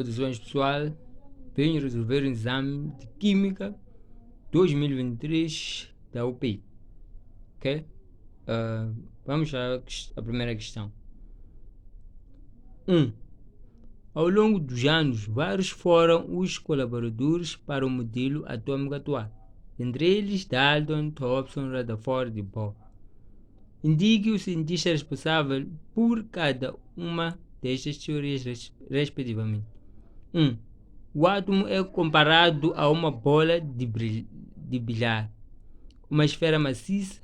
Saudações pessoal, venho resolver o exame de Química 2023 da UPI, ok? Vamos à primeira questão. 1. Ao longo dos anos, vários foram os colaboradores para o modelo atômico atual, entre eles Dalton, Thomson, Rutherford e Bohr. Indique o cientista responsável por cada uma destas teorias, respectivamente. 1. O átomo é comparado a uma bola de bilhar, uma esfera maciça,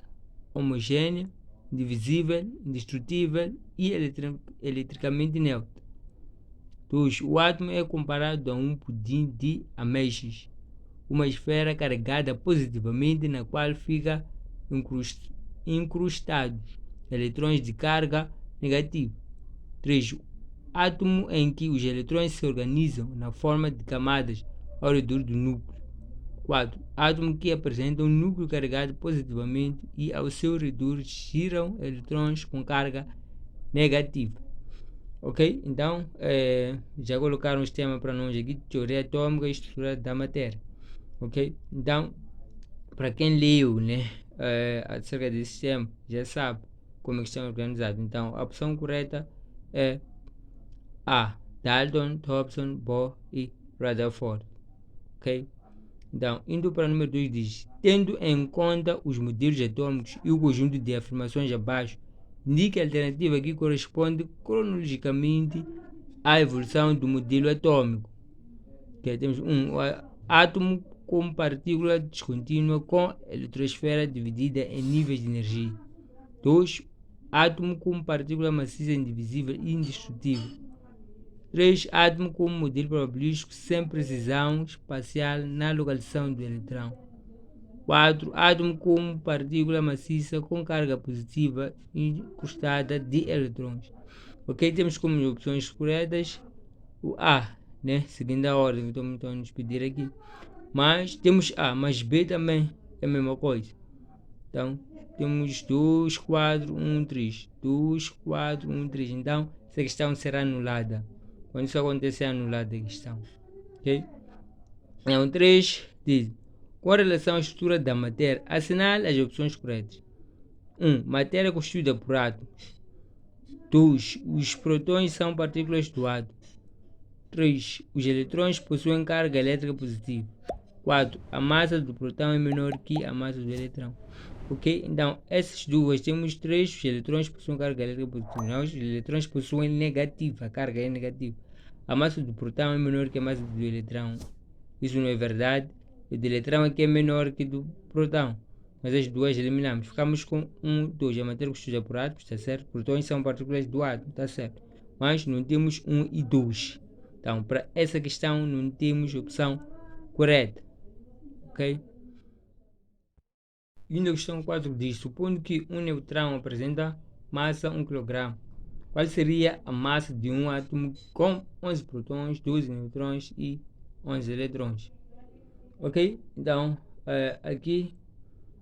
homogênea, indivisível, indestrutível e eletricamente neutra. 2. O átomo é comparado a um pudim de ameixas, uma esfera carregada positivamente na qual fica incrustados eletrões de carga negativa. 3. Átomo em que os eletrões se organizam na forma de camadas ao redor do núcleo. 4. Átomo que apresenta um núcleo carregado positivamente e ao seu redor giram eletrões com carga negativa. Ok? Então, já colocaram os temas para nós aqui, teoria atômica e estrutura da matéria. Ok? Então, para quem leu, acerca desse tema, já sabe como é que estão organizados. Então, a opção correta é A. Dalton, Thomson, Bohr e Rutherford. Ok? Então, indo para o número 2 diz: tendo em conta os modelos atômicos e o conjunto de afirmações abaixo, indique a alternativa que corresponde cronologicamente à evolução do modelo atômico. Okay? Temos 1. Átomo como partícula descontínua com eletrosfera dividida em níveis de energia. 2. Átomo como partícula maciça indivisível e indestrutível. 3. Átomo como modelo probabilístico sem precisão espacial na localização do eletrão. 4. Átomo como partícula maciça com carga positiva incrustada de eletrões. Ok, temos como opções corretas o A, seguindo a ordem, então nos pedir aqui. Mas temos A, mas B também é a mesma coisa. Então, temos 2, 4, 1, 3. 2, 4, 1, 3. Então, essa questão será anulada. Quando isso acontecer, é anulada a questão. Ok? Então, 3 diz: com relação à estrutura da matéria, assinale as opções corretas. 1. Matéria constituída por átomos. 2. Os prótons são partículas do átomo. 3. Os eletrões possuem carga elétrica positiva. 4. A massa do próton é menor que a massa do eletrão. Ok? Então, essas duas, temos 3. Os eletrões possuem carga elétrica positiva. Não, os eletrões possuem negativa, a carga é negativa. A massa do próton é menor que a massa do eletrão. Isso não é verdade. O do eletrão é que é menor que o do próton. Mas as duas eliminamos. Ficamos com 1, 2. A matéria constituída por átomos, está certo? Prótons são partículas do átomo, está certo? Mas não temos 1 e 2. Então, para essa questão, não temos opção correta. Ok? Indo à questão 4 diz: supondo que um neutrão apresenta massa 1 kg, qual seria a massa de um átomo com 11 prótons, 12 neutrões e 11 eletrões? Ok? Então, aqui,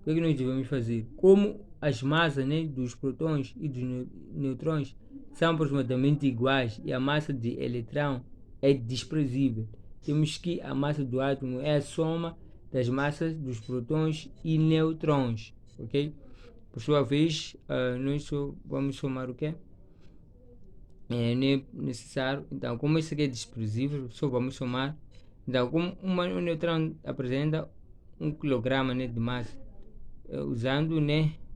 o que nós devemos fazer? Como as massas dos prótons e dos neutrões são aproximadamente iguais e a massa de eletrão é desprezível, temos que a massa do átomo é a soma das massas dos prótons e neutrões. Ok? Por sua vez, nós vamos somar o quê? É necessário. Então, como isso aqui é desprezível, só vamos somar. Então, como um neutrão apresenta 1 kg de massa, usando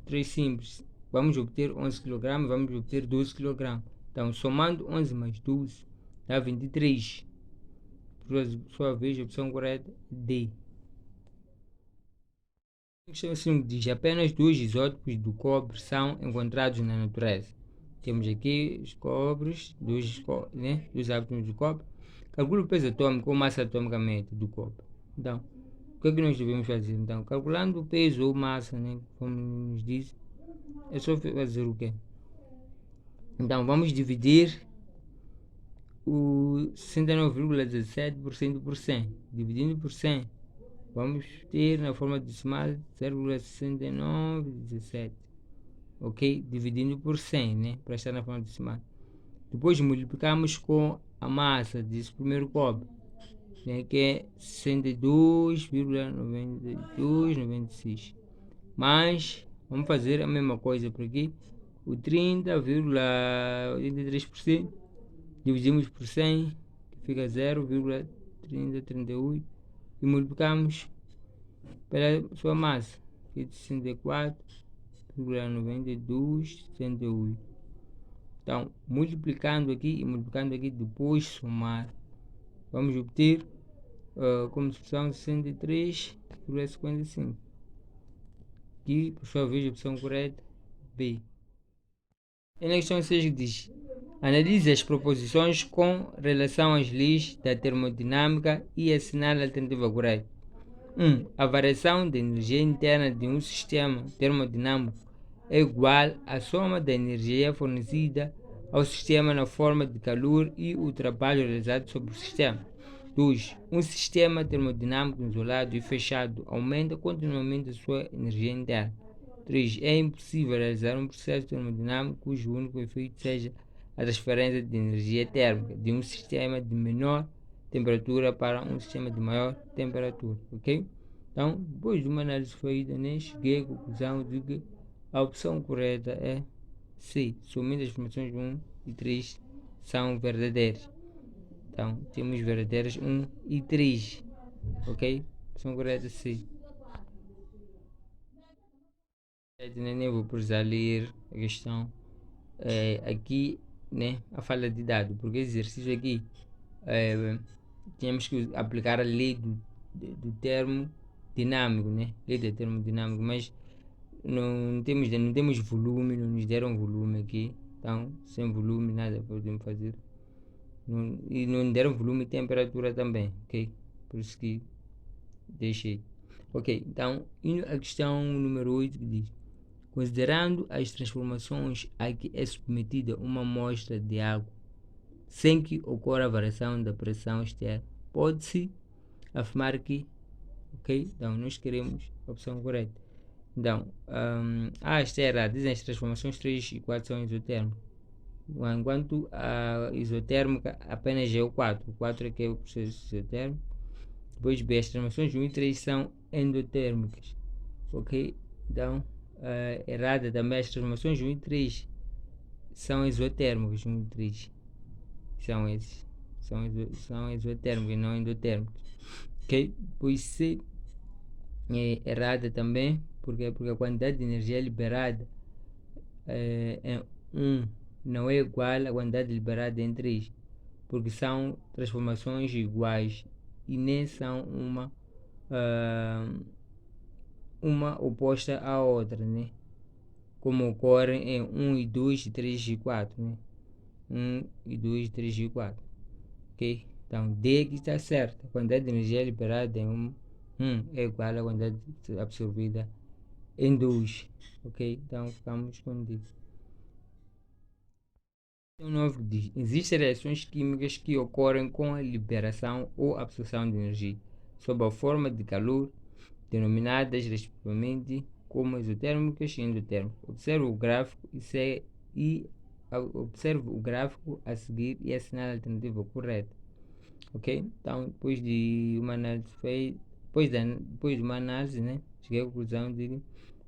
3 simples, vamos obter 11 kg, vamos obter 12 kg. Então, somando 11 mais 12, dá 23. Por sua vez, a opção correta D. A questão 5 diz: apenas 2 isótopos do cobre são encontrados na natureza. Temos aqui os cobres, dois átomos do cobre. Calcule o peso atômico ou massa atômica média do cobre. Então, o que é que nós devemos fazer? Então, calculando o peso ou massa, como nos diz, é só fazer o quê? Então, vamos dividir o 69,17% por 100. Dividindo por 100, vamos ter na forma decimal 0,6917. Ok? Dividindo por 100, para estar na forma decimal. Depois multiplicamos com a massa desse primeiro cobre, né, que é 62,9296. Mas vamos fazer a mesma coisa por aqui. O 30,83% dividimos por 100, que fica 0,3038, e multiplicamos pela sua massa, que é de 64,9278. Então, multiplicando aqui e multiplicando aqui, depois somar, vamos obter como expressão 63,55. Aqui, por sua vez, a opção correta B. E na questão 6 diz: analise as proposições com relação às leis da termodinâmica e assinale a alternativa correta. 1. A variação da energia interna de um sistema termodinâmico é igual à soma da energia fornecida ao sistema na forma de calor e o trabalho realizado sobre o sistema. 2. Um sistema termodinâmico isolado e fechado aumenta continuamente a sua energia interna. 3. É impossível realizar um processo termodinâmico cujo único efeito seja a transferência de energia térmica de um sistema de menor temperatura para um sistema de maior temperatura, ok? Então, depois de uma análise feita, cheguei à conclusão de que a opção correta é C. Somente as informações 1 e 3 são verdadeiras. Então, temos verdadeiras 1 e 3, ok? A opção correta é C. Nem vou precisar ler a questão aqui, né, a falta de dados, porque esse exercício aqui tínhamos que aplicar a lei do termo dinâmico, né, lei do termo dinâmico, mas não temos volume, não nos deram volume aqui, então sem volume nada podemos fazer, e não deram volume e temperatura também, ok? Por isso que deixei. Ok, então indo à questão número 8, que diz: considerando as transformações a que é submetida uma amostra de água sem que ocorra variação da pressão externa, pode-se afirmar que, ok? Então nós queremos a opção correta. Então, está errado. Dizem as transformações 3 e 4 são isotérmicas, enquanto a isotérmica apenas é o 4. O 4 é que é o processo isotérmico. Depois B, as transformações 1 e 3 são endotérmicas, ok? Então, errada também, as transformações 1 e 3 são exotérmicas. 1 e 3 são esses, são exotérmicas, não endotérmicas, ok? Pois C é errada também, porque a quantidade de energia liberada em 1 não é igual à quantidade liberada em 3, porque são transformações iguais e nem são uma oposta à outra, né? Como ocorrem em 1 e 2, 3 e 4, né? 1 e 2, 3 e 4, ok? Então D que está certo, a quantidade de energia liberada em 1 é igual à quantidade absorvida em 2, ok? Então ficamos com D. O 9 diz: existem reações químicas que ocorrem com a liberação ou absorção de energia sob a forma de calor, denominadas respectivamente como exotérmicas e endotérmicas. Observe o gráfico a seguir e assinale a alternativa correta, ok? Então, depois de uma análise feita, depois de uma análise, né, cheguei à conclusão de que,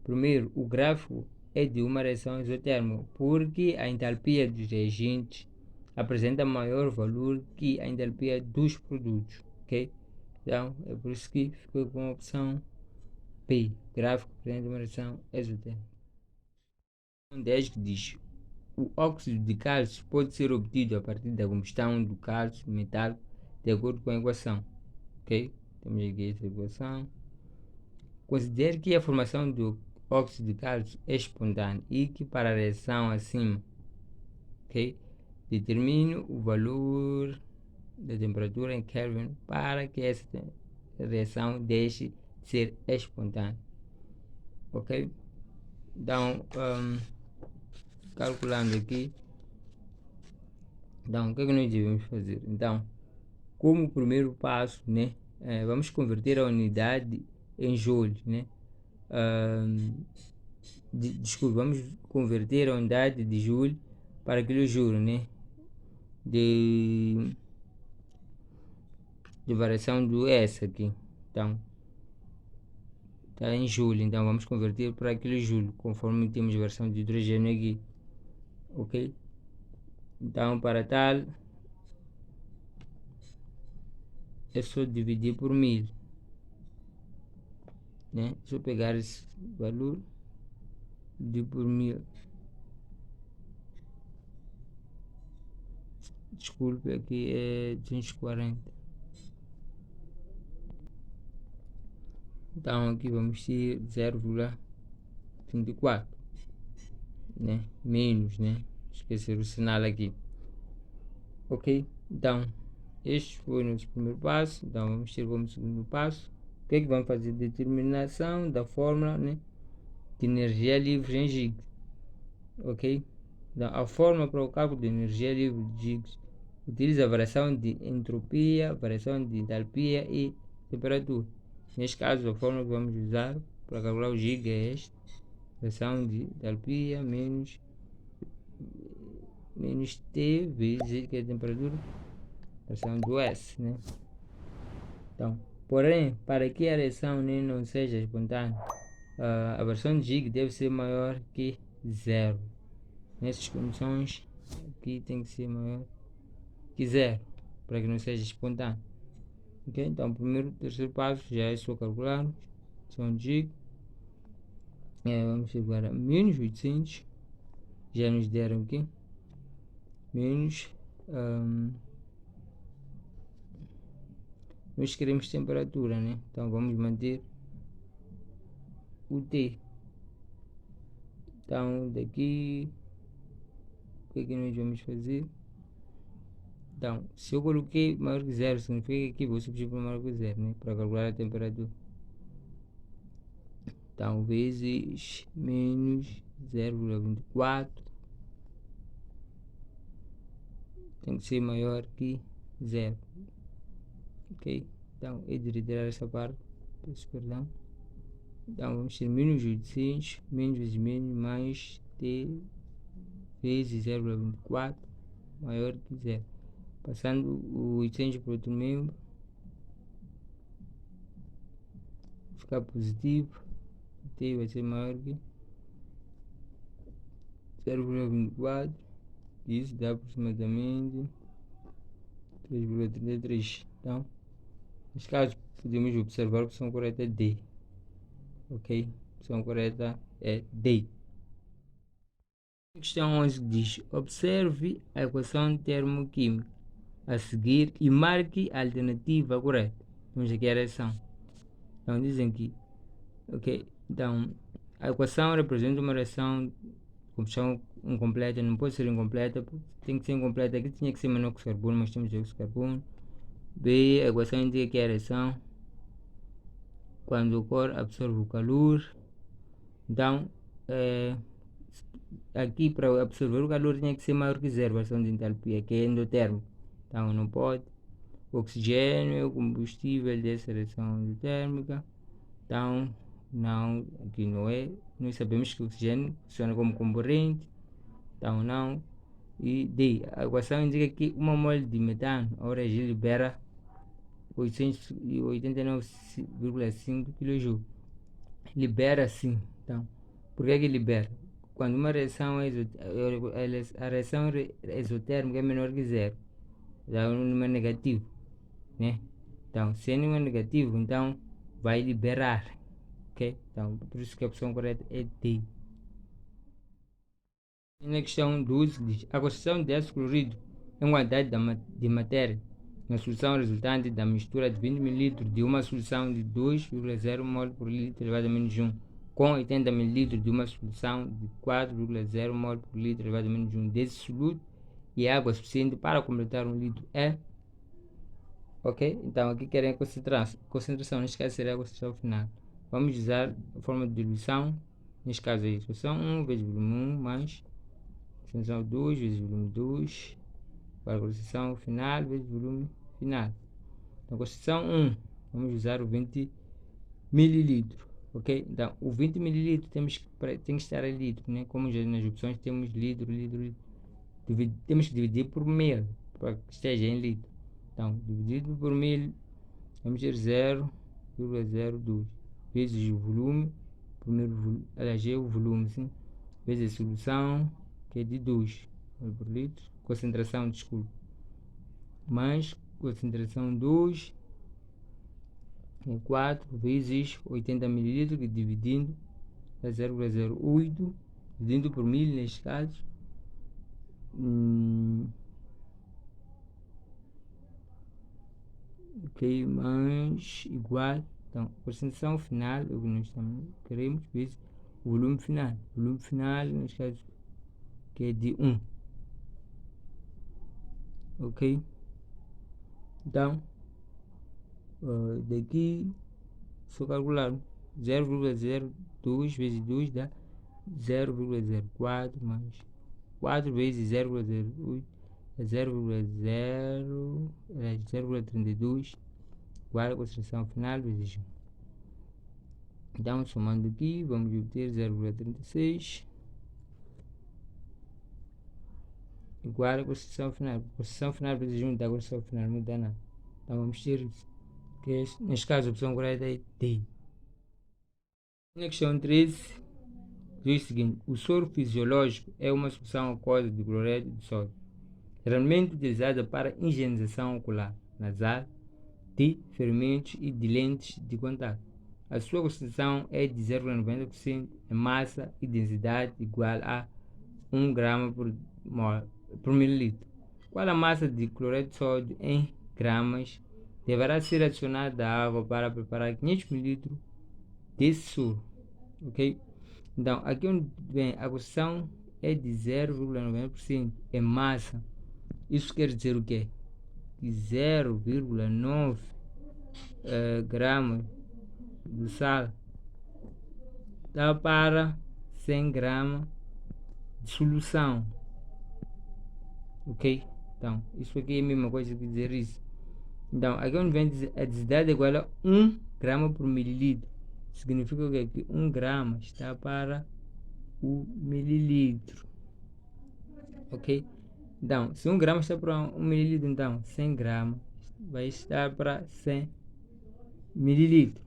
primeiro, o gráfico é de uma reação exotérmica, porque a entalpia dos reagentes apresenta maior valor que a entalpia dos produtos, ok? Então, é por isso que ficou com a opção P, gráfico apresenta uma reação exotérmica. 10 que diz: o óxido de cálcio pode ser obtido a partir da combustão do cálcio metálico de acordo com a equação, ok? Temos aqui essa equação. Considere que a formação do óxido de cálcio é espontânea e que para a reação acima, ok? Determine o valor da temperatura em Kelvin para que essa reação deixe de ser espontânea, ok? Então, calculando aqui, então o que é que nós devemos fazer? Então, como primeiro passo, né, vamos converter a unidade em joules, né? Desculpa, vamos converter a unidade de joule para quilojoule, né? de variação do S aqui. Então, está em Joule, então vamos converter para aquele Joule, conforme temos a versão de hidrogênio aqui. Ok? Então, para tal, é só dividir por 1000, né? Só pegar esse valor, dividir por 1000. Desculpe, aqui é 240. Então aqui vamos ter 0,34, né? Menos, né? Esquecer o sinal aqui. Ok? Então, este foi o nosso primeiro passo. Então vamos ter como segundo passo. O que é que vamos fazer? Determinação da fórmula, né, de energia livre em Gigs. Ok? Então, a fórmula para o cálculo de energia livre de Gigs utiliza a variação de entropia, variação de entalpia e temperatura. Neste caso, a fórmula que vamos usar para calcular o Gig é esta: variação de entalpia menos T vezes que é a temperatura, variação do S, né? Então, porém, para que a reação, né, não seja espontânea, a variação de Gig deve ser maior que zero. Nessas condições, aqui tem que ser maior que zero, para que não seja espontâneo. Ok? Então, o terceiro passo já é só calcular variação de Gig. Vamos chegar a menos 800, já nos deram aqui, menos, nós queremos temperatura, né? Então vamos manter o T. Então daqui, o que é que nós vamos fazer? Então, se eu coloquei maior que zero, significa que vou substituir por maior que zero, né? Para calcular a temperatura. Então, vezes menos 0,24 tem que ser maior que zero. Ok? Então, é de retirar essa parte. Peço perdão. Então, vamos ter menos 800, menos vezes menos, mais T vezes 0,24 maior que zero. Passando o 800 para outro membro, ficar positivo, T vai ser maior que 0,24, isso dá aproximadamente 3,33. Então, neste caso, podemos observar que a opção correta é D. Ok? A opção correta é D. Questão 11 diz: observe a equação termoquímica a seguir e marque a alternativa correta. Temos aqui a reação. Então dizem que, ok, então a equação representa uma reação de combustão incompleta, não pode ser incompleta, tem que ser incompleta. Aqui tinha que ser menor que carbono, mas temos dióxido de carbono. B, a equação indica que a reação, quando ocorre, absorve o calor. Então, aqui para absorver o calor tinha que ser maior que zero, variação de entalpia, que é endotérmico. Então não pode. O oxigênio é o combustível dessa reação endotérmica. Então, não, aqui não é. Nós sabemos que o oxigênio funciona como comburente. Então, não. E D, a equação indica que uma mole de metano, ao reagir, libera 889,5 kJ. Libera sim. Então, por que libera? Quando uma reação a reação exotérmica é menor que zero, dá um número negativo, né? Então, se é número negativo, então vai liberar, ok? Então, por isso que a opção correta é D. E na questão 12 diz: a concentração de ácido clorídrico em quantidade de matéria na solução resultante da mistura de 20 ml de uma solução de 2,0 mol por litro elevado a menos 1 com 80 ml de uma solução de 4,0 mol por litro elevado a menos 1 desse soluto e água suficiente para completar 1 litro é. Ok? Então aqui querem a concentração, neste caso seria a concentração final. Vamos usar a forma de diluição, neste caso é a solução 1 vezes volume 1 mais concentração 2 vezes volume 2 para a concentração final vezes volume final. Então, concentração 1, vamos usar o 20 ml. Ok? Então, o 20 ml tem que estar em litro, né? Como já nas opções temos litro. Temos que dividir por 1000 para que esteja em litro. Então, dividido por 1000 vamos ter 0,02 vezes o volume, aliás, é o volume, sim, vezes a solução, que é de 2 por litro, concentração, desculpa, mais concentração 2 é 4 vezes 80 ml, que dividindo é 0,08, dividindo por 1000 neste caso. Ok, mais igual. Então, a concentração final é o que nós queremos, vezes o volume final. O volume final, neste caso, que é de 1. Ok? Então, daqui, só calcular 0,02 vezes 2 dá 0,04 mais 4 vezes 0,08 é 0,32 igual a concentração final vezes 1. Então, somando aqui, vamos obter 0,36 igual a concentração final. Concentração final vezes 1 dá concentração final, não dá nada. Então, vamos ter isso. Que neste caso, a opção correta é D. Na questão 13, diz o seguinte: o soro fisiológico é uma solução aquosa de cloreto de sódio, geralmente utilizada para higienização ocular, nasal, de ferimentos e de lentes de contato. A sua concentração é de 0,90% em massa e densidade igual a 1 grama por mililitro. Qual a massa de cloreto de sódio em gramas deverá ser adicionada à água para preparar 500 ml desse soro? Ok? Então, aqui onde vem a concentração é de 0,90% em massa. Isso quer dizer o quê? Que 0,9 gramas de sal dá para 100 gramas de solução. Ok? Então, isso aqui é a mesma coisa que dizer isso. Então, aqui onde vem a densidade é igual a 1 grama por mililitro. Significa o quê? Que 1 grama está para o mililitro. Ok? Então, se 1 grama está para 1 mililitro, então 100 gramas vai estar para 100 mililitros.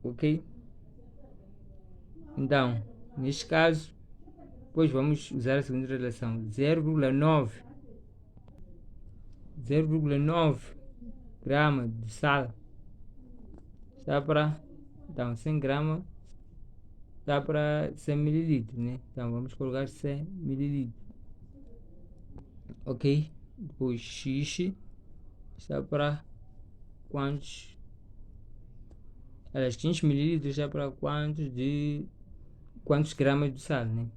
Ok? Então, neste caso, depois vamos usar a segunda relação: 0,9 gramas de sal está para, então, 100 gramas está para 100 mililitros, né? Então vamos colocar 100 mililitros. Ok? Depois X está para quantos? Aliás, 500 mililitros está para quantos gramas de sal, né?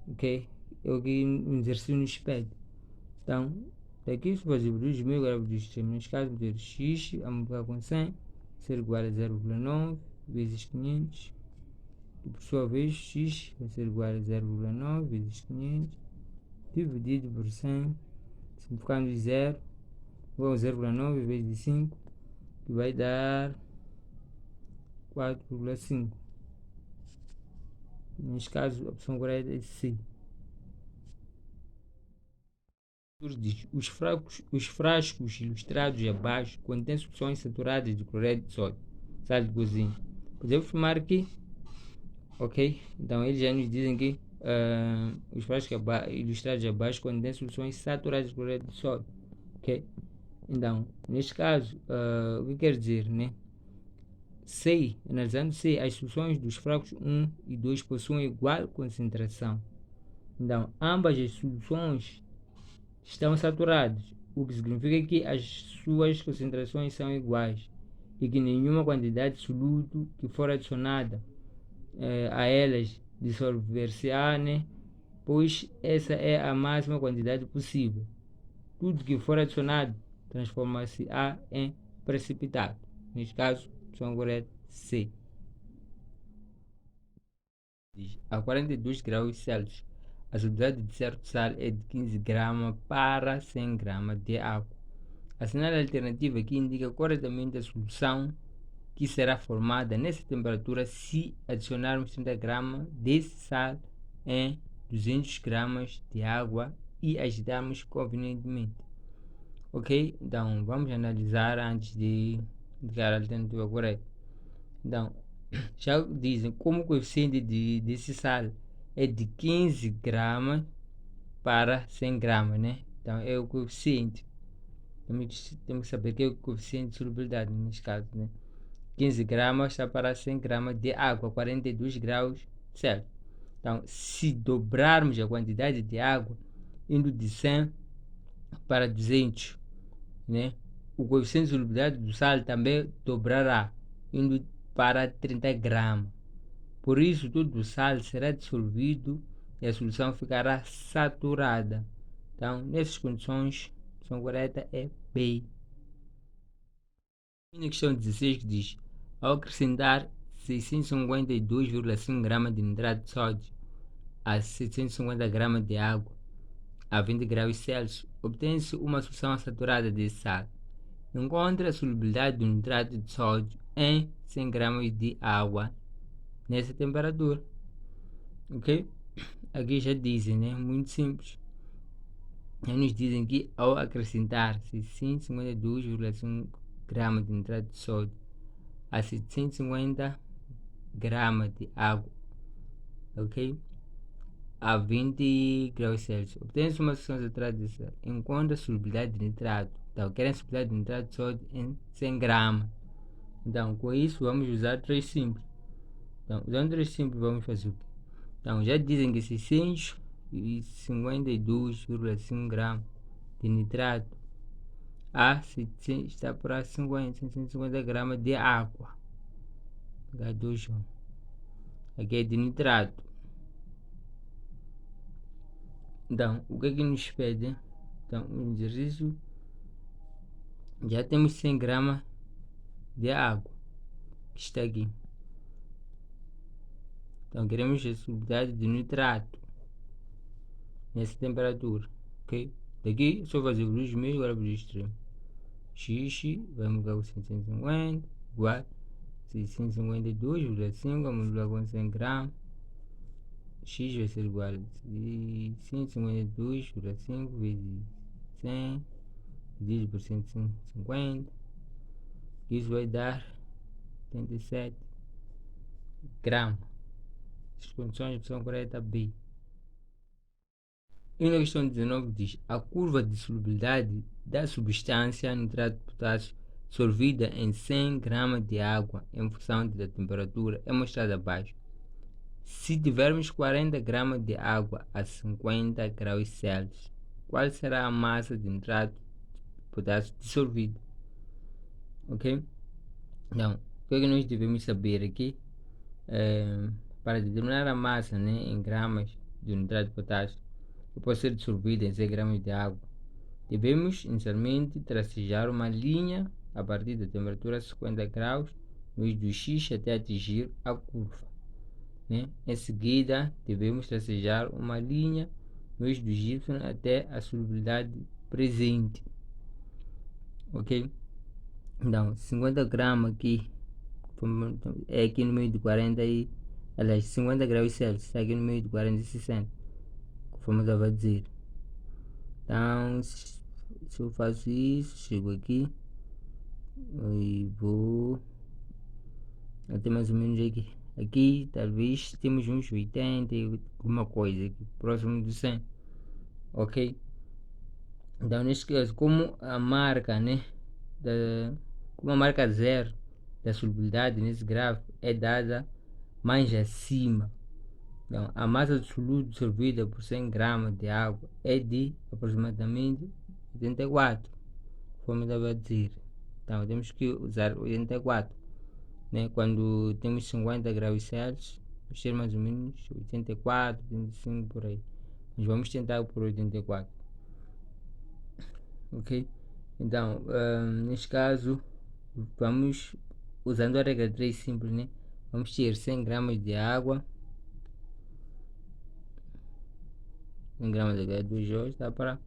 Ok? Eu aqui no exercício no espelho. Então, daqui se fazer 2.000 gramas de sistema, neste caso, meter X a multiplicar com 100, ser igual a 0,9 vezes 500, e por sua vez, X vai ser igual a 0,9 vezes 500, dividido por 100, simplificando 0, igual a 0,9 vezes 5, que vai dar 4,5. Neste caso, a opção correta é C. Os frascos ilustrados abaixo contêm soluções saturadas de cloreto de sódio, sal de cozinha. Podemos afirmar aqui, ok? Então eles já nos dizem que os frascos ilustrados abaixo contêm soluções saturadas de cloreto de sódio, ok? Então, neste caso, o que quer dizer, né? C, analisando C, as soluções dos frascos 1 e 2 possuem igual concentração. Então, ambas as soluções estão saturadas, o que significa que as suas concentrações são iguais e que nenhuma quantidade de soluto que for adicionada a elas dissolver-se-á, né? Pois essa é a máxima quantidade possível. Tudo que for adicionado transforma-se-á em precipitado. Neste caso, opção correta C. A 42 graus Celsius, a solubilidade de certo sal é de 15 gramas para 100 gramas de água. Assinale a alternativa que indica corretamente a solução que será formada nessa temperatura se adicionarmos 30 gramas desse sal em 200 gramas de água e agitarmos convenientemente. Ok? Então, vamos analisar antes de indicar a alternativa correta. Então, já dizem como o coeficiente desse sal é de 15 gramas para 100 gramas, né? Então, é o coeficiente. Temos que saber que é o coeficiente de solubilidade, neste caso, né? 15 gramas está para 100 gramas de água, 42 graus Celsius. Então, se dobrarmos a quantidade de água, indo de 100 para 200, né? O coeficiente de solubilidade do sal também dobrará, indo para 30 gramas. Por isso, todo o sal será dissolvido e a solução ficará saturada. Então, nessas condições, a solução correta é B. E na questão 16 que diz, ao acrescentar 652,5 gramas de nitrato de sódio a 750 gramas de água a 20 graus Celsius, obtém-se uma solução saturada de sal. Encontre a solubilidade do nitrato de sódio em 100 gramas de água nessa temperatura. Ok? Aqui já dizem, né? Muito simples. Já nos dizem que ao acrescentar 652,5 gramas de nitrato de sódio a 750 gramas de água, ok? A 20 graus Celsius. Obtém-se uma solução saturada de sal. Encontra a solubilidade de nitrato. Então, querem a solubilidade de nitrato de sódio em 100 gramas. Então, com isso, vamos usar 3 simples. Então, usando 3 simples, vamos fazer o quê? Então, já dizem que 652,5 gramas de nitrato a 700, está para 750 gramas de água. H2O. Aqui é de nitrato. Então, o que é que nos pede? Então, no exercício, já temos 100 gramas de água, que está aqui. Então, queremos a solubilidade de nitrato nessa temperatura, ok? Daqui, só fazer o dos meios, agora para o extremo. X vai mudar com 150, igual 652,5, vamos multiplicar com 100 gramas. X vai ser igual a 152,5 vezes 100 dividido por 150. Isso vai dar 87 gramas. As condições de opção correta B. E na questão 19 diz, a curva de solubilidade da substância nitrato de potássio dissolvida em 100 gramas de água em função da temperatura é mostrada abaixo. Se tivermos 40 gramas de água a 50 graus Celsius, qual será a massa de nitrato de potássio dissolvido? Ok? Então, o que é que nós devemos saber aqui? Para determinar a massa, né, em gramas de nitrato de potássio que pode ser dissolvida em 100 gramas de água, devemos inicialmente tracejar uma linha a partir da temperatura 50 graus no eixo do X até atingir a curva. Né? Em seguida, devemos tracejar uma linha no eixo do Y até a solubilidade presente. Ok? Então, 50 gramas aqui é aqui no meio de 40 e... Aliás, 50 graus Celsius está aqui no meio de 40 e 60, conforme eu estava a dizer. Então, se eu faço isso, chego aqui e vou até mais ou menos aqui. Aqui talvez temos uns 80 e alguma coisa aqui, próximo de 100. Ok? Então, neste caso, como a marca, né, como a marca zero da solubilidade nesse gráfico é dada mais acima, então, a massa de soluto dissolvida por 100 gramas de água é de aproximadamente 84, como eu estava a dizer. Então, temos que usar 84, né? Quando temos 50 graus Celsius, vamos ter mais ou menos 84, 85 por aí. Mas vamos tentar por 84. Ok? Então, neste caso, vamos usando a regra 3 simples, né? Vamos ter 100 gramas de água, 100 gramas de H2O está para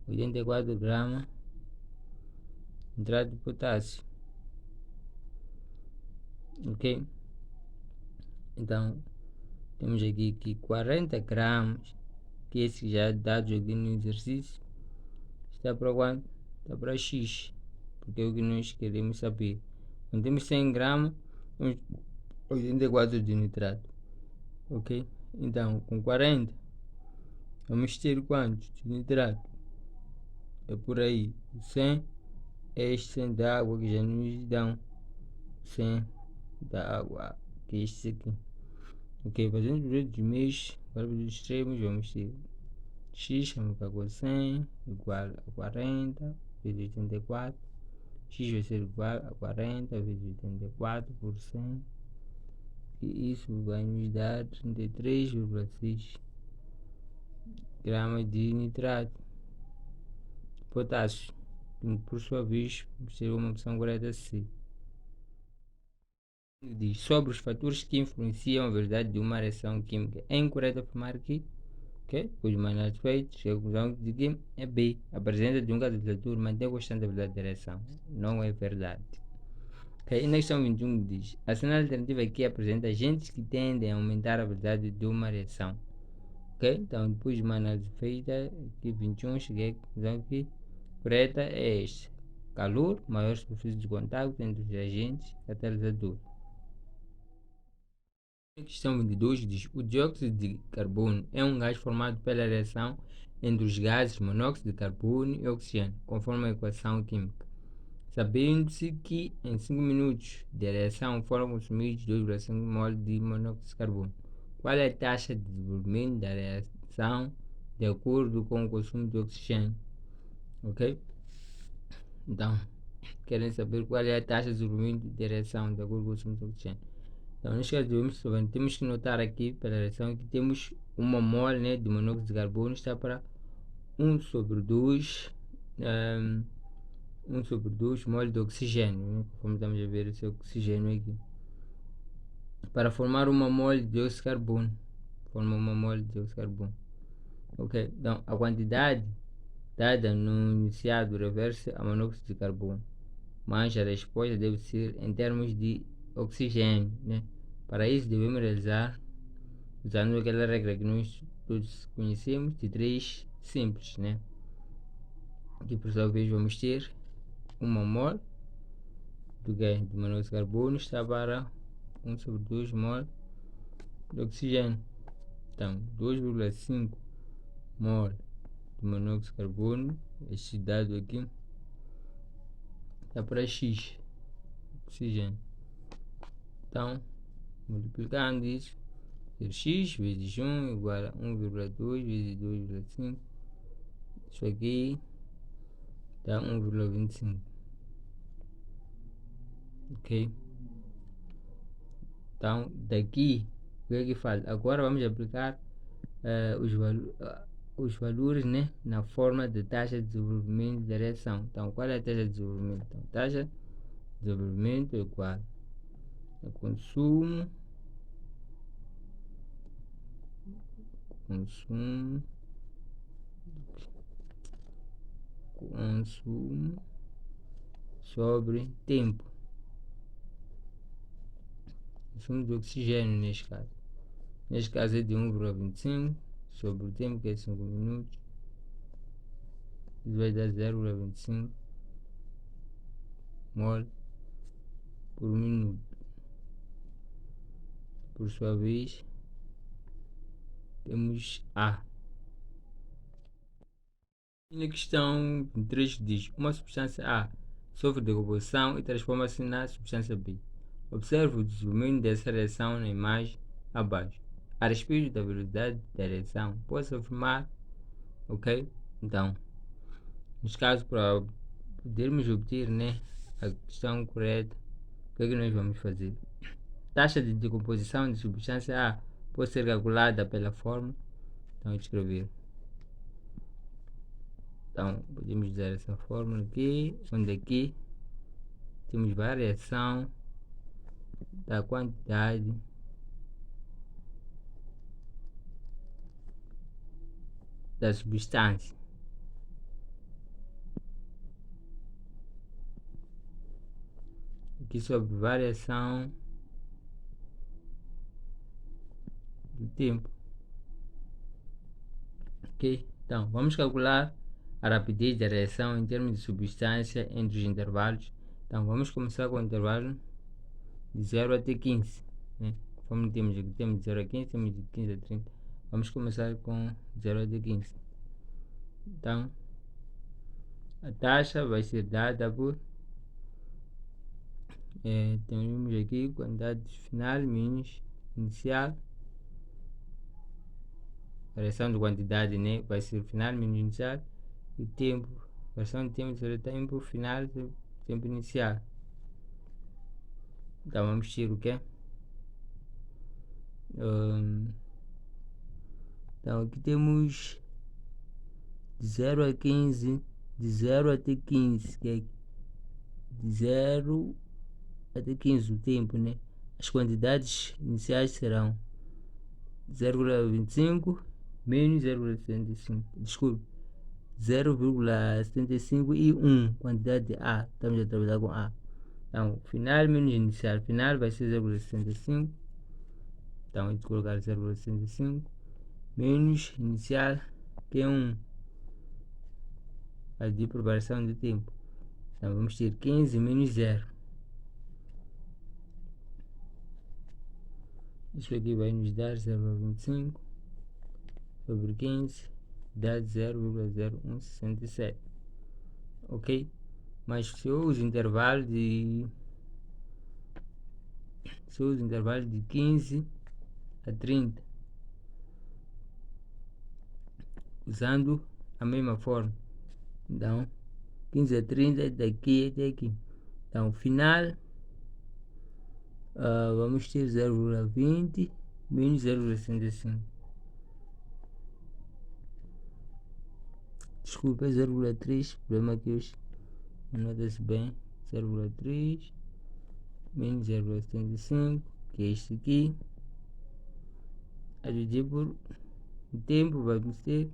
84 gramas de nitrato de potássio. Ok? Então, temos aqui que 40 gramas, que esse já é dado aqui no exercício, está para quanto? Está para X, porque é o que nós queremos saber. Quando temos 100 gramas, temos 84 de nitrato, ok? Então, com 40, vamos ter quantos de nitrato? É por aí, 100 é este 100 da água que já nos dão 100 da água, que é este aqui. Ok, fazendo os outros meios, para os extremos, vamos ter x multiplicado 100 igual a 40 vezes 84. X vai ser igual a 40 vezes 84 por 100. E isso vai nos dar 33,6 gramas de nitrato de potássio. Por sua vez, vamos ter uma opção correta C. Diz sobre os fatores que influenciam a velocidade de uma reação química. É incorreto afirmar que, ok, os mais feitos, a conclusão de que é B. A presença de um catalisador mantém constante a velocidade da reação. Não é verdade. Ok, e na questão 21 diz: a cena alternativa aqui apresenta agentes que tendem a aumentar a velocidade de uma reação. Ok, então depois de uma análise feita, aqui 21, cheguei à conclusão que correta é esta: calor, maior superfície de contato entre os agentes catalisadores. A questão 22 diz: o dióxido de carbono é um gás formado pela reação entre os gases monóxido de carbono e oxigênio, conforme a equação química. Sabendo-se que em 5 minutos de reação foram consumidos 2,5 mol de monóxido de carbono. Qual é a taxa de desenvolvimento da reação de acordo com o consumo de oxigênio? Ok? Então, querem saber qual é a taxa de desenvolvimento da reação de acordo com o consumo de oxigênio. Então, neste caso, temos que notar aqui pela reação que temos uma mol, né, de monóxido de carbono está para 1 sobre 2 1 sobre 2 mol de oxigênio, né? Como estamos a ver esse oxigênio aqui, para formar uma mol de dióxido de carbono. Forma uma mol de dióxido de carbono. Ok, então a quantidade dada no iniciado reverse a monóxido de carbono, mas a resposta deve ser em termos de oxigênio, né? Para isso devemos realizar usando aquela regra que nós todos conhecemos de 3 simples, né? Aqui por sua vez vamos ter uma mol do gás de monóxido de carbono está para 1 sobre 2 mol de oxigênio. Então 2,5 mol de monóxido de carbono, este dado aqui está para X oxigênio. Então multiplicando isso, ter X vezes 1 igual a 1,2 vezes 2,5. Isso aqui dá 1,25. Ok, então daqui o que é que faz? Agora vamos aplicar os valores, né, na forma de taxa de desenvolvimento da reação. Então qual é a taxa de desenvolvimento? Então, taxa de desenvolvimento é igual a consumo sobre tempo. Consumo de oxigênio neste caso. Neste caso é de 1,25 sobre o tempo, que é 5 minutos. Isso vai dar 0,25 mol por minuto. Por sua vez, temos A. E na questão 3 diz: uma substância A sofre decomposição e transforma-se na substância B. Observe o desenvolvimento dessa reação na imagem abaixo. A respeito da velocidade da reação, posso afirmar, ok? Então, neste caso, para podermos obter, né, a questão correta, o que é que nós vamos fazer? Taxa de decomposição de substância A pode ser calculada pela fórmula. Então, escrever. Então, podemos usar essa fórmula aqui, onde aqui temos variação da quantidade da substância. Aqui sobre variação do tempo. Ok, então vamos calcular a rapidez da reação em termos de substância entre os intervalos. Então vamos começar com o intervalo de 0 até 15, né? Como temos aqui, temos de 0 a 15, temos de 15 a 30. Vamos começar com 0 até 15. Então a taxa vai ser dada por temos aqui quantidade final menos inicial, variação de quantidade, né? Vai ser final menos inicial, e tempo, variação de tempo será tempo final tempo inicial. Então vamos ter o que? Então aqui temos de 0 a 15, de 0 até 15, que é de 0 até 15 o tempo, né? As quantidades iniciais serão 0,25 menos 0,75, desculpe, 0,75 e 1, quantidade de A, estamos a trabalhar com A. Então, final menos inicial, final vai ser 0,75, então vamos colocar 0,75 menos inicial, que é 1, a de variação de tempo. Então vamos ter 15 menos 0. Isso aqui vai nos dar 0,25 sobre 15, dá 0,0167. Ok? Mas se eu uso intervalo de 15 a 30, usando a mesma forma, então 15 a 30 daqui até aqui. Então final vamos ter 0,20 menos 0,65. Desculpa, 0,3, problema aqui hoje, nota-se bem, 0,3 menos 0,75, que é este aqui, a dividir por o tempo, vamos ter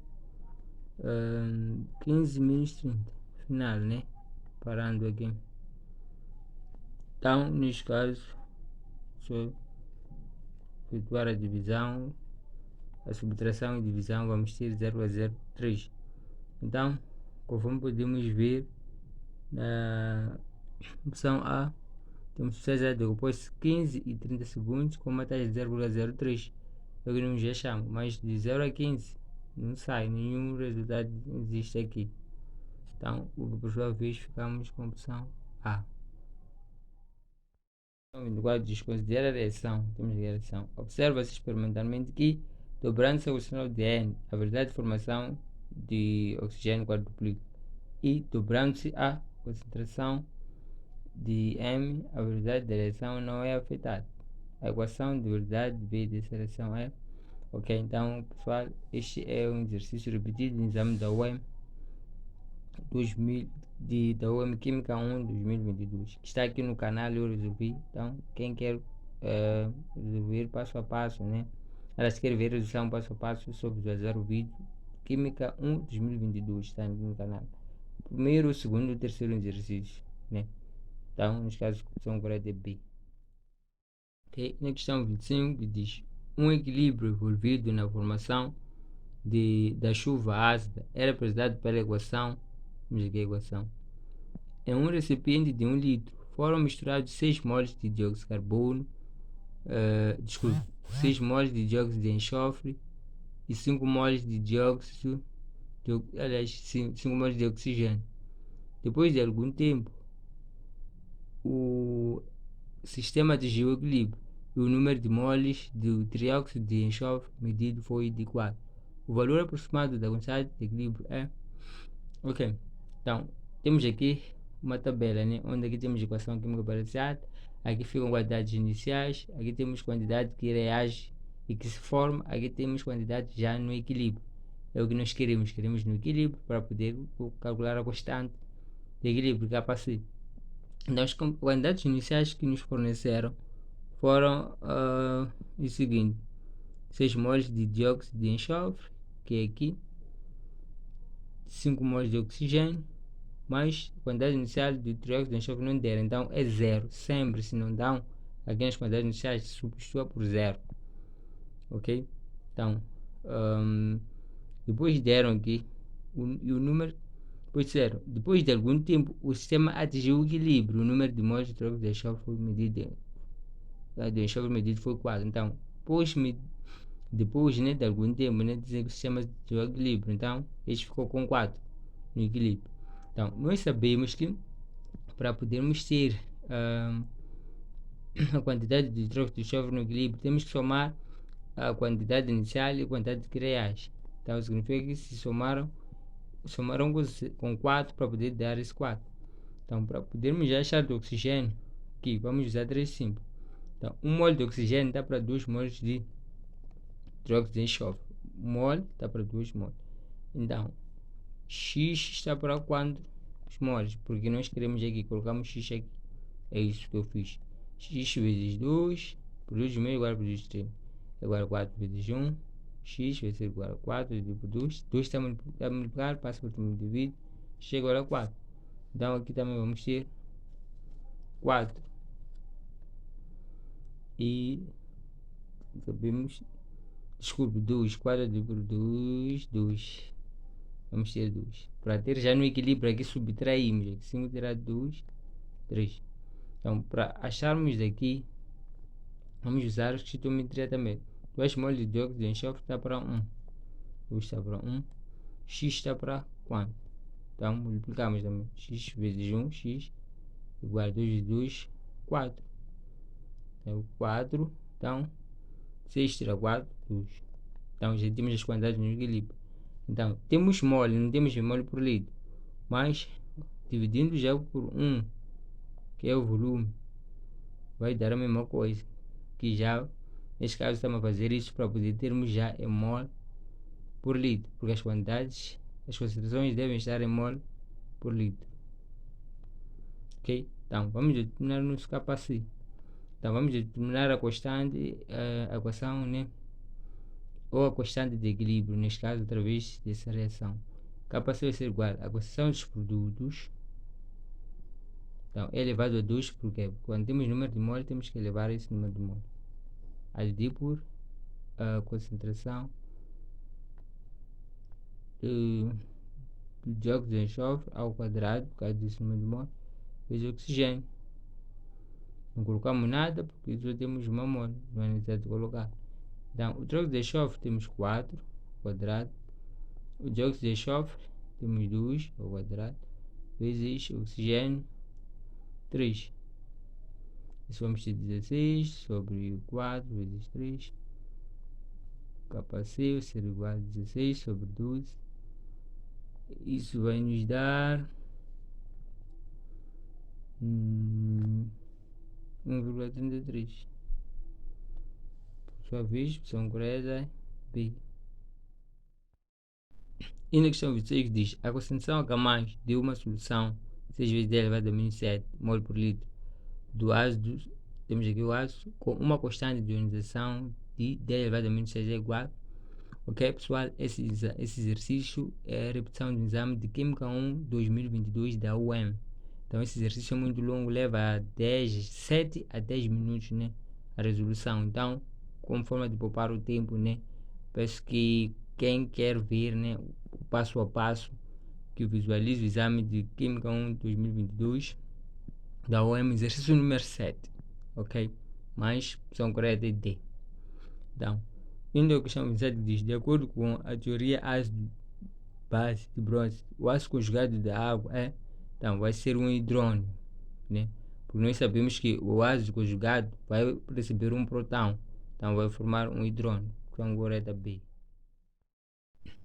15 menos 30, final, né? Parando aqui. Então, neste caso, só efetuar a divisão, a subtração e divisão, vamos ter 0,03. Então, conforme podemos ver na opção A, temos que fazer depois 15 e 30 segundos com uma taxa de 0,03. Eu não já chamo, mas de 0 a 15 não sai, nenhum resultado existe aqui. Então, por sua vez, ficamos com a opção A. Então, no quadro desconsidera a reação, temos a reação. Observa-se experimentalmente que, dobrando-se o sinal de N, a velocidade de formação de oxigênio quadruplica, e dobrando-se a concentração de M, a velocidade da reação não é afetada. A equação de velocidade de V dessa reação é ok. Então, pessoal, este é um exercício repetido no exame da UEM 2000, da UEM Química 1 2022, que está aqui no canal. Eu resolvi. Então, quem quer resolver passo a passo, né? Elas querem ver a resolução passo a passo sobre visualizar o vídeo Química 1 2022, está aqui no canal. Primeiro, segundo e terceiro exercício, né? Então, nos casos, são corretos é B. Okay. Na questão 25, diz: um equilíbrio envolvido na formação da chuva ácida é representado pela equação. Vamos ver a equação. Em um recipiente de 1 litro foram misturados 6 moles de dióxido de carbono, 6 moles de dióxido de enxofre e 5 moles de dióxido, 5 moles de oxigênio. Depois de algum tempo, o sistema atingiu o equilíbrio e o número de moles do trióxido de enxofre medido foi de 4. O valor aproximado da constante de equilíbrio é... Ok, então temos aqui uma tabela, né? Onde aqui temos equação química balanceada, aqui ficam quantidades iniciais, aqui temos quantidade que reage e que se forma, aqui temos quantidade já no equilíbrio. É o que nós queremos no equilíbrio para poder calcular a constante de equilíbrio KC. Então as quantidades iniciais que nos forneceram foram o seguinte: 6 moles de dióxido de enxofre, que é aqui, 5 moles de oxigênio, mas a quantidade inicial de trióxido de enxofre não deram, então é 0. Sempre, se não dão aqui nas quantidades iniciais, substitua por 0. Ok? Então, depois deram aqui o número Pois disseram, depois de algum tempo, o sistema atingiu o equilíbrio. O número de moles de hidróxido de enxofre foi medido. De enxofre medido foi 4. Então, depois né, de algum tempo, né, dizem que o sistema atingiu o equilíbrio. Então, este ficou com 4 no equilíbrio. Então, nós sabemos que para podermos ter a quantidade de hidróxido de enxofre no equilíbrio, temos que somar a quantidade inicial e a quantidade de reais. Então, significa que se somaram com 4 para poder dar esse 4. Então, para podermos achar do oxigênio, aqui vamos usar 3 simples. Então, 1 mol de oxigênio dá para 2 mols de hidróxido de enxofre. 1 mol dá para 2 mols. Então, X está para quantos mols? Porque nós queremos aqui, colocamos X aqui. É isso que eu fiz. X vezes 2, produz meio igual a produz 3. Igual a 4 vezes 1. X vai ser igual a 4 dividido por 2. 2 está a multiplicar, passa por último divide. Chega igual a 4. Então aqui também vamos ter 4. E sabemos, desculpe, 2. 4 dividido por 2, 2. Vamos ter 2. Para ter já no equilíbrio aqui subtraímos. Aqui 5 terá 2, 3. Então para acharmos daqui, vamos usar a excitometria também. 2 mols de dióxido de enxofre está para 1. 2 está para 1. X está para quanto? Então multiplicamos também. X vezes 1, x igual a 2 vezes 2, 4. Então 4. Então 6 tira 4, 2. Então já temos as quantidades no equilíbrio. Então temos mole, não temos mole por litro. Mas dividindo já por 1, que é o volume, vai dar a mesma coisa. Que já, neste caso, estamos a fazer isso para poder termos já em mol por litro. Porque as quantidades, as concentrações devem estar em mol por litro. Ok? Então vamos determinar o nosso KC. Então vamos determinar a constante, a equação, né? Ou a constante de equilíbrio, neste caso, através dessa reação. KC vai ser igual à concentração dos produtos. Então é elevado a 2, porque quando temos número de mol, temos que elevar esse número de mol. A dividir por a concentração do dióxido de enxofre ao quadrado, por causa desse número de mol, vezes oxigênio. Não colocamos nada porque só temos uma mol, não é necessário colocar. Então, o dióxido de enxofre temos 4 ao quadrado, o dióxido de enxofre temos 2 ao quadrado, vezes oxigênio 3. Isso vamos ter 16 sobre 4 vezes 3. KC vai ser igual a 16 sobre 12. Isso vai nos dar 1,33. Por sua vez, opção correta B. E na questão 26 diz: a concentração H+ de uma solução 6 vezes 10 elevado a menos 7 mol por litro do ácido, temos aqui o ácido, com uma constante de ionização de 10 elevado a menos 6 é igual. Ok, pessoal, esse exercício é a repetição do exame de Química 1 2022 da UEM. Então esse exercício é muito longo, leva 7 a 10 minutos, né, a resolução. Então, como forma de poupar o tempo, né, peço que quem quer ver, né, o passo a passo, que visualize o exame de Química 1 2022 da UEM, exercício número 7, ok? Mas opção correta é D. Então, indo à questão 27 diz: de acordo com a teoria ácido-base de bronze, o ácido conjugado da água então vai ser um hidrônio, né? Porque nós sabemos que o ácido conjugado vai receber um próton, então vai formar um hidrônio. Então correta B.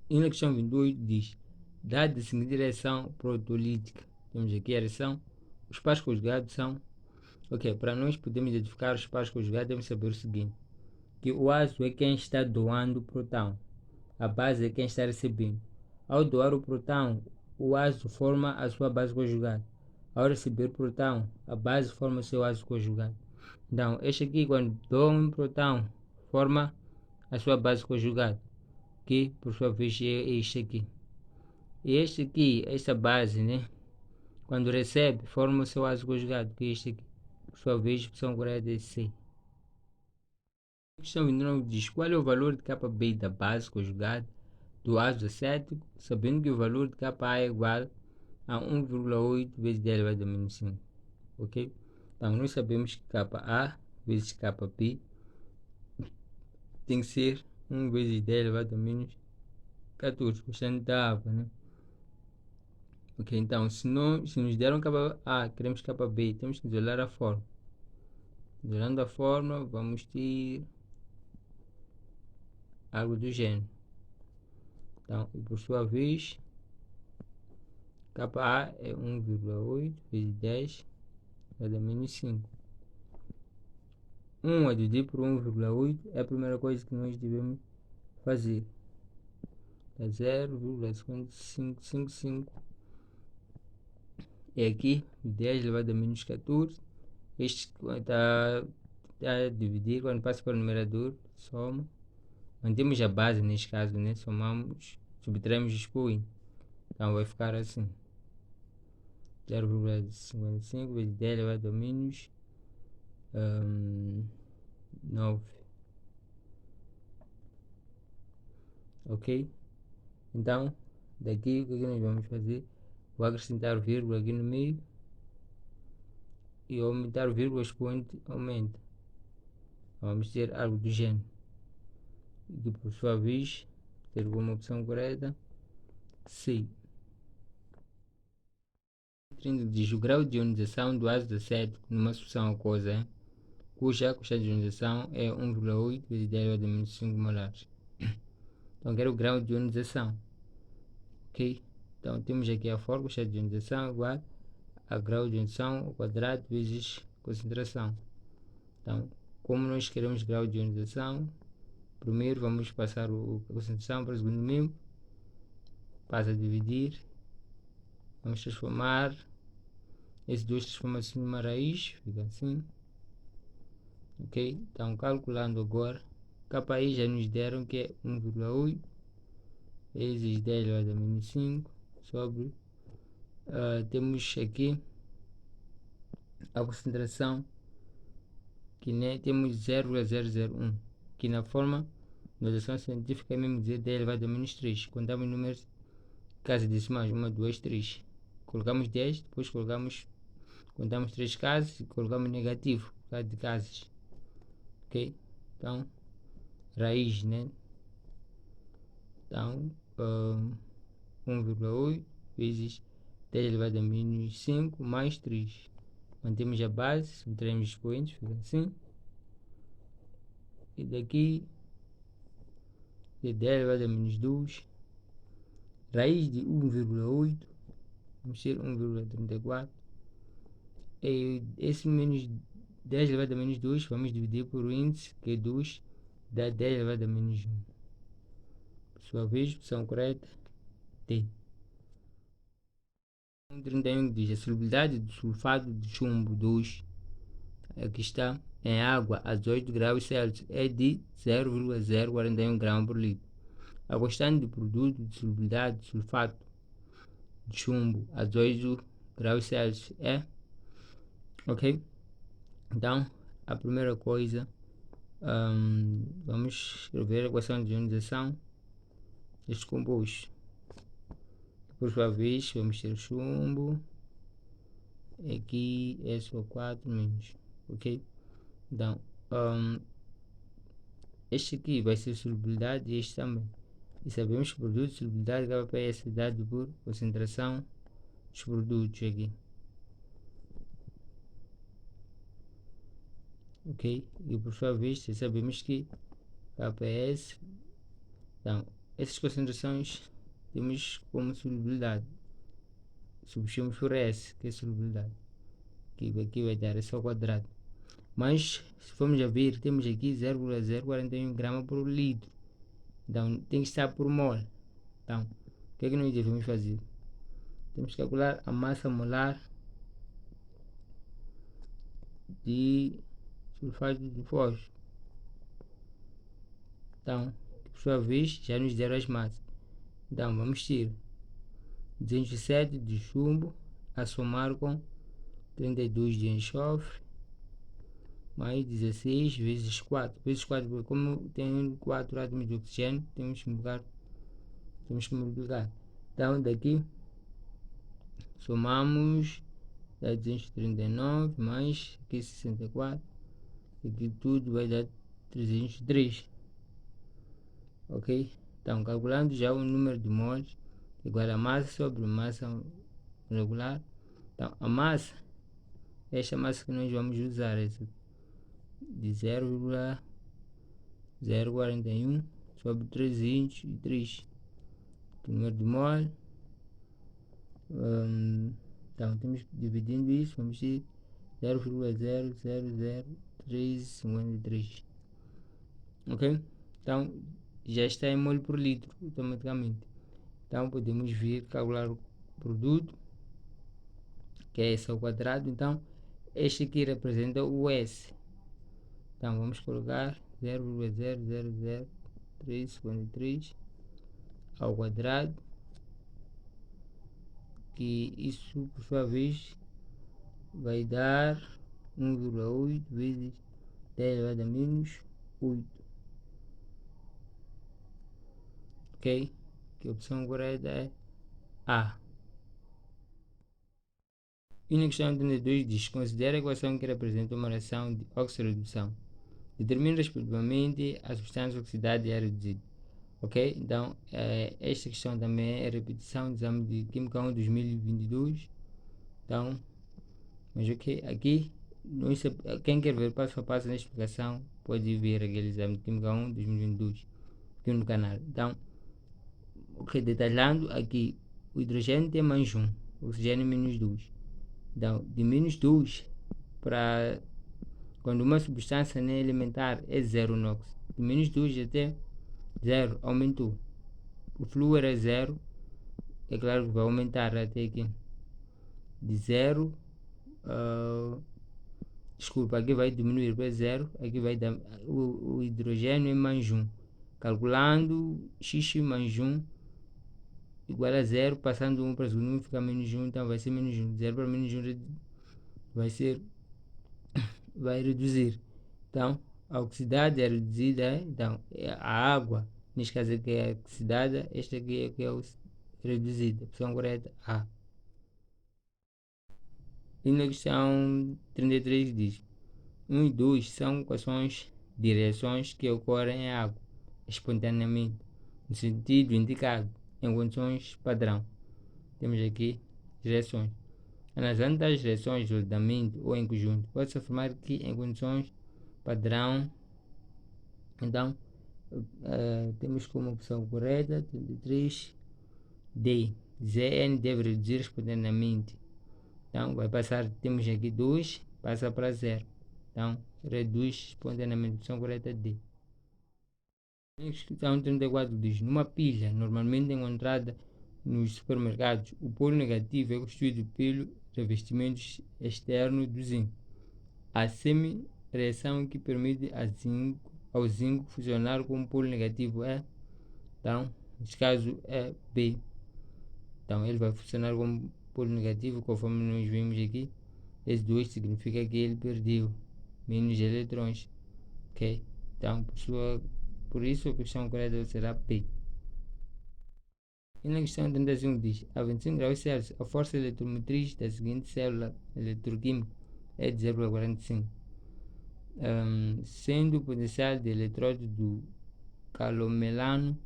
E na questão 28 diz: dada a seguinte reação protolítica, temos aqui a reação, os pares conjugados são, ok, para nós podermos identificar os pares conjugados, devemos saber o seguinte, que o ácido é quem está doando o próton, a base é quem está recebendo. Ao doar o próton, o ácido forma a sua base conjugada. Ao receber o próton, a base forma o seu ácido conjugado. Então, este aqui, quando doa um próton, forma a sua base conjugada, que por sua vez é este aqui. E este aqui, esta base, né, quando recebe, forma o seu ácido conjugado, que é este aqui. Por sua vez, a opção correta é C. A questão 29 diz: qual é o valor de Kb da base conjugada do ácido acético, sabendo que o valor de Ka é igual a 1,8 vezes 10 elevado a menos 5. Ok? Então, nós sabemos que Ka vezes Kp tem que ser 1 vezes 10 elevado a menos 14, constante da água, né? Ok, então, se nos deram Ka, queremos Kb, temos que isolar a forma. Isolando a forma, vamos ter algo do gênero. Então, e por sua vez, Ka é 1,8 vezes 10 elevado a menos 5. 1 a dividir por 1,8 é a primeira coisa que nós devemos fazer. É 0,5555. E aqui, 10 elevado a menos 14. Este está a dividir, quando passa para o numerador, soma. Mantemos a base neste caso, né? Somamos, subtraímos o expoente. Então vai ficar assim. 0,55 vezes 10 elevado a menos 9. Ok? Então, daqui o que nós vamos fazer? Vou acrescentar vírgula aqui no meio. E ao aumentar o vírgula, o expoente aumenta. Vamos ter algo do gênero. E por sua vez, ter como opção correta, C. Diz o grau de ionização do ácido acético numa solução aquosa, cuja constante de ionização é 1,8 vezes 10 elevado a menos 5 molares. Então, quero o grau de ionização. Ok? Então, temos aqui a fórmula, constante de ionização igual a grau de ionização ao quadrado vezes concentração. Então, como nós queremos grau de ionização, primeiro vamos passar a concentração para o segundo membro, passa a dividir, vamos transformar esses dois transformações numa raiz, fica assim. Ok, então calculando agora, Kpi já nos deram que é 1,8 vezes 10 elevado a menos 5 sobre, temos aqui a concentração, que né, temos 0,001, que na forma notação científica é mesmo dizer 10 elevado a menos 3. Contamos números casas decimais, 1, 2, 3. Colocamos 10, depois contamos 3 casas e colocamos negativo por causa de casas. Ok? Então, raiz, né? Então, 1,8 vezes 10 elevado a menos 5 mais 3. Mantemos a base, subtraímos os expoentes, fica assim. E daqui, de 10 elevado a menos 2, raiz de 1,8, vamos ter 1,34. E esse menos 10 elevado a menos 2, vamos dividir por o índice, que é 2, dá 10 elevado a menos 1. Por sua vez, opção correta, T. 31 diz a solubilidade do sulfato de chumbo 2, aqui está, em água a 18 graus Celsius é de 0,041 gramas por litro. A constante do produto de solubilidade de sulfato de chumbo a 18 graus Celsius é, ok? Então, a primeira coisa, vamos escrever a equação de ionização deste composto. Por sua vez, vamos ter chumbo, aqui é SO4 menos, ok? Então, este aqui vai ser solubilidade e este também. E sabemos que o produto de solubilidade Kp é dado por concentração dos produtos aqui. Ok? E por sua vez, sabemos que KPS, então, essas concentrações temos como solubilidade. Substituímos por S, que é solubilidade. Aqui vai dar S ao quadrado. Mas, se formos a ver, temos aqui 0,041 gramas por litro. Então, tem que estar por mol. Então, o que é que nós devemos fazer? Temos que calcular a massa molar de sulfato de fósforo. Então, por sua vez, já nos deram as massas. Então, vamos ter 207 de chumbo a somar com 32 de enxofre mais 16 vezes 4. Vezes 4, porque como tem 4 átomos de oxigênio, temos que multiplicar. Então, daqui somamos, dá 239 mais aqui 64, aqui tudo vai dar 303. Ok? Então, calculando já o número de moles igual a massa sobre massa molecular. Então, a massa, esta massa que nós vamos usar, essa de 0,041 sobre 303. O número de mole. Então, temos que dividindo isso, vamos ter 0,000353. Ok? Então, já está em mole por litro automaticamente. Então, podemos vir calcular o produto, que é S ao quadrado. Então, este aqui representa o S. Então, vamos colocar 0,0000353 ao quadrado, que isso, por sua vez, vai dar 1,8 vezes 10 elevado a menos 8. Ok? Que a opção correta é A. E na questão 32 diz: considera a equação que representa uma reação de oxirredução. Determina respectivamente a substância oxidada e a reduzida. Ok? Então, esta questão também é repetição do exame de Química 1 2022. Então, mas ok, aqui, quem quer ver passo a passo na explicação, pode ver aquele exame de Química 1 2022 aqui no canal. Então, ok, detalhando aqui, o hidrogênio tem mais 1, o oxigênio menos 2. Então, de menos 2 para quando uma substância não é elementar é 0 NOx. De menos 2 até 0 aumentou. O fluor é 0, é claro que vai aumentar até aqui. De 0, desculpa, aqui vai diminuir para 0, aqui vai dar o hidrogênio é mais 1. Calculando x mais 1 igual a 0, passando 1 para o segundo fica menos 1, então vai ser menos 1. 0 para menos 1 vai reduzir. Então, a oxidação é reduzida, então a água, neste caso aqui é oxidada, esta aqui é que é reduzida. Opção correta A. E na questão 33 diz: 1 e 2 são equações de reações que ocorrem em água espontaneamente, no sentido indicado, em condições padrão. Temos aqui reações. Analisando as reações isoladamente ou em conjunto, pode-se afirmar que em condições padrão, então, temos como opção correta 33 D. Zn deve reduzir espontaneamente. Então, vai passar, temos aqui 2, passa para 0. Então, reduz espontaneamente. Opção correta D. Questão 34 diz: numa pilha normalmente encontrada nos supermercados, o polo negativo é constituído pelo revestimento externo do zinco. A semi-reação que permite ao zinco funcionar como polo negativo é, então, neste caso é B. Então, ele vai funcionar como polo negativo, conforme nós vimos aqui. Esse 2 significa que ele perdeu menos eletrões. Ok? Então, por isso a questão correta será P. E na questão 35 diz: a 25 graus Celsius, a força eletromotriz da seguinte célula eletroquímica é de 0,45. Sendo o potencial de eletródo do calomelano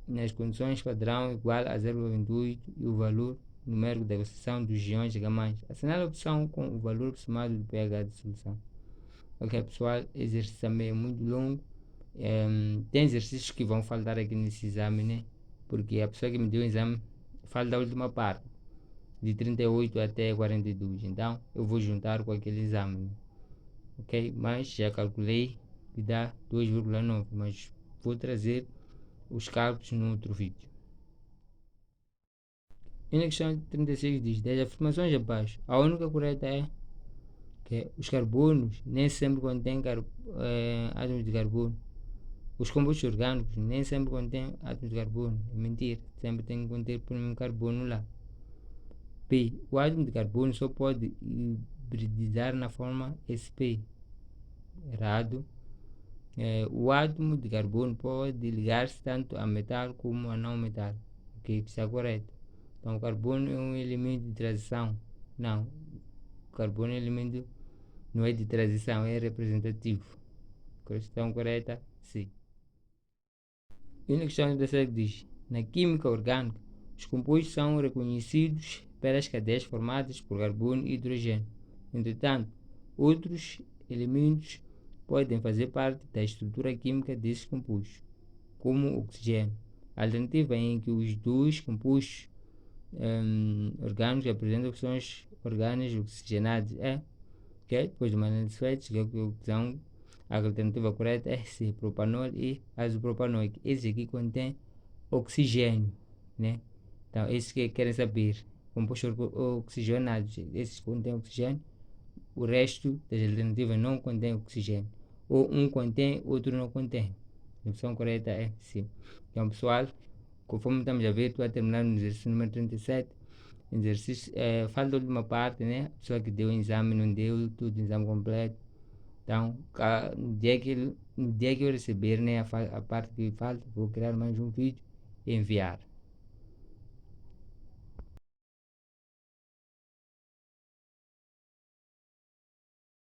nas condições padrão igual a 0,28 e o valor numérico da exceção dos íons gamais. Assinale a opção com o valor aproximado do pH de solução. Ok, pessoal, exercício também é muito longo. Tem exercícios que vão faltar aqui nesse exame, né? Porque a pessoa que me deu o exame falta a última parte, de 38 até 42. Então, eu vou juntar com aquele exame. Ok, mas já calculei que dá 2,9, mas vou trazer os cálculos no outro vídeo. E na questão 36 diz: das afirmações abaixo, a única correta é que os carbonos nem sempre contêm átomos de carbono. Os compostos orgânicos nem sempre contêm átomos de carbono. É mentira, sempre tem que conter por um carbono lá. P. O átomo de carbono só pode hibridizar na forma sp. Errado. O átomo de carbono pode ligar-se tanto a metal como a não metal. Ok, está correto. Então, o carbono é um elemento de transição. Não, o carbono é um elemento, não é de transição, é representativo. Questão correta, sim. E na questão 17 diz, na química orgânica, os compostos são reconhecidos pelas cadeias formadas por carbono e hidrogênio. Entretanto, outros elementos podem fazer parte da estrutura química desses compostos, como o oxigênio. A alternativa em que os dois compostos orgânicos apresentam opções orgânicas oxigenadas é que, depois de uma análise feita, a alternativa correta é C, propanol e azopropanoico. Esse aqui contém oxigênio, né? Então, esses que querem saber, compostos oxigenados, esses contêm oxigênio, o resto das alternativas não contém oxigênio. Ou um contém, outro não contém. A opção correta é C. Então, pessoal, conforme estamos a ver, estou a terminar no exercício número 37. Exercício, falta a última parte, né? A pessoa que deu o exame não deu tudo, o exame completo. Então, no dia que eu receber, né, a parte que falta, vou criar mais um vídeo e enviar.